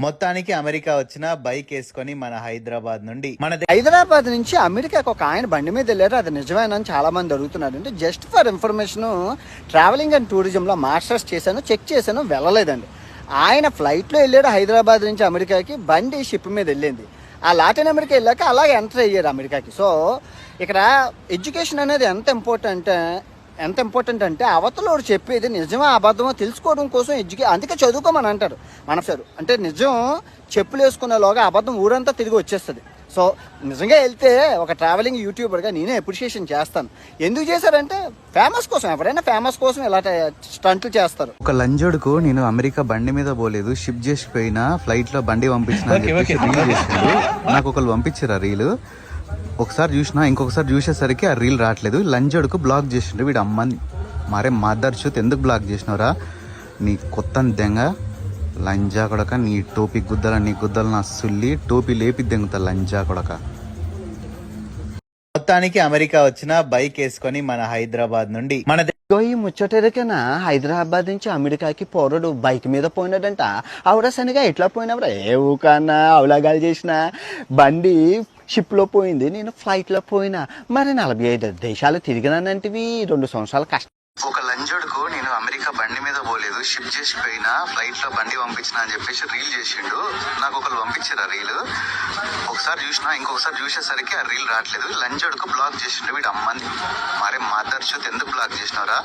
మొత్తానికి అమెరికా వచ్చిన బైక్ వేసుకొని మన హైదరాబాద్ నుండి హైదరాబాద్ నుంచి అమెరికాకి ఒక ఆయన బండి మీద వెళ్ళారు. అది నిజమేనని చాలా మంది అడుగుతున్నారు. అంటే just for information, travelling and టూరిజంలో మాస్టర్స్ చేశాను, చెక్ చేశాను, వెళ్ళలేదండి. ఆయన ఫ్లైట్లో వెళ్ళాడు హైదరాబాద్ నుంచి అమెరికాకి, బండి షిప్ మీద వెళ్ళింది. ఆ లాటిన్ అమెరికా వెళ్ళాక అలాగే ఎంటర్ అయ్యారు అమెరికాకి. సో ఇక్కడ ఎడ్యుకేషన్ అనేది ఎంత ఇంపార్టెంట్ అంటే అవతలోడు చెప్పేది నిజమా అబద్ధమో తెలుసుకోవడం కోసం అందుకే చదువుకోమని అంటారు. అంటే నిజం చెప్పులు వేసుకునేలోగా అబద్ధం ఊరంతా తిరిగి వచ్చేస్తుంది. సో నిజంగా వెళ్తే ఒక ట్రావెలింగ్ యూట్యూబర్గా నేనే అప్రిషియేషన్ చేస్తాను. ఎందుకు చేశారంటే ఫేమస్ కోసం. ఎవరైనా ఫేమస్ కోసం ఇలా స్టంట్లు చేస్తారు. ఒక లంజోడుకు నేను అమెరికా బండి మీద పోలేదు, షిప్ చేసిపోయినా ఫ్లైట్ లో బండి పంపించిన రీల్ చేసిండు. నాకు ఒకళ్ళు పంపించారు ఆ రీల్. ఒకసారి చూసినా ఇంకొకసారి చూసేసరికి ఆ రీల్ రావట్లేదు. లంజోడుకు బ్లాక్ చేసిండు వీడు. అమ్మని మరే మదర్ చూత్ ఎందుకు బ్లాక్ చేసినవరా నీ కొత్త దెంగ లంజా కొడక, నీ టోపీ గుద్దల నీ గుద్దలు నా సుల్లి టోపీ లేపి దెంగుతా లంజా కొడక. మొత్తానికి అమెరికా వచ్చిన బైక్ వేసుకొని మన హైదరాబాద్ నుండి ఈ ముచ్చటరికనా హైదరాబాద్ నుంచి అమెరికాకి పోరడు బైక్ మీద పోయినాడంట. ఆవిడ సనిగా ఎట్లా పోయినవరా? ఏ ఊకన్నా అవలాగాలు చేసిన బండి షిప్లో పోయింది, నేను ఫ్లైట్లో పోయినా. మరి 45 దేశాలు తిరిగినానంటివి 2 సంవత్సరాల కష్టం. ఒక లంజోడుకు నేను అమెరికా బండి మీద పోలేదు, షిప్ చేసిపోయినా ఫ్లైట్ లో బండి పంపించిన అని చెప్పేసి రీల్ చేసిండు. నాకు ఒకళ్ళు పంపించారు ఆ రీల్. ఒకసారి చూసినా ఇంకొకసారి చూసేసరికి ఆ రీల్ రావట్లేదు. లంజోడుకు బ్లాక్ చేసిండు వీడు. అమ్మని మరే మదర్ చూత్ ఎందుకు బ్లాక్ చేసినవరా?